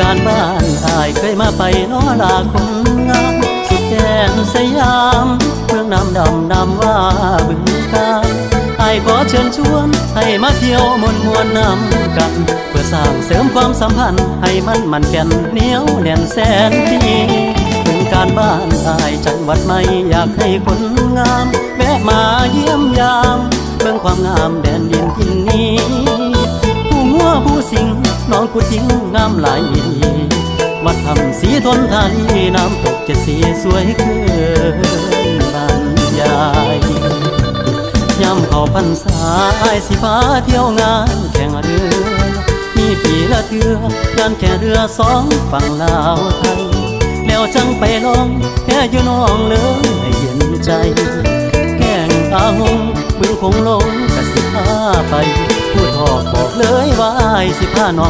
การบ้านอายเคยมาไปน้อลาคนงามสุดแดนสยามเมืองน้ำดำนำว่าบึงกาฬอายขอเชิญชวนให้มาเที่ยวมวนนำกันเพื่อสร้างเสริมความสัมพันธ์ให้มันแก่นเหนียวแน่นแสนดีเป็นการบ้านอายจังหวัดไม่อยากให้คนงามแวะมาเยี่ยมยามเมืองความงามแดนดินที่นี้ผู้งัวผู้สิงน้องกุดจิ้งงามหลายวัดทำสีทนทานีน้ำตกเจ็ดสีสวยเกินบรรยายย่ำเข้าพรรษาอายสิพาเที่ยวงานแข่งเรือมีปีละเทืองานแข่งเรือสองฝั่งลาวไทยแล้วจังไปลองแค่อยู่น้องเลยให้เย็นใจแก่งตาหงบึงคงลงกะสิพาไปพูดทอกบอกเลยว่าอายสิพาน้อง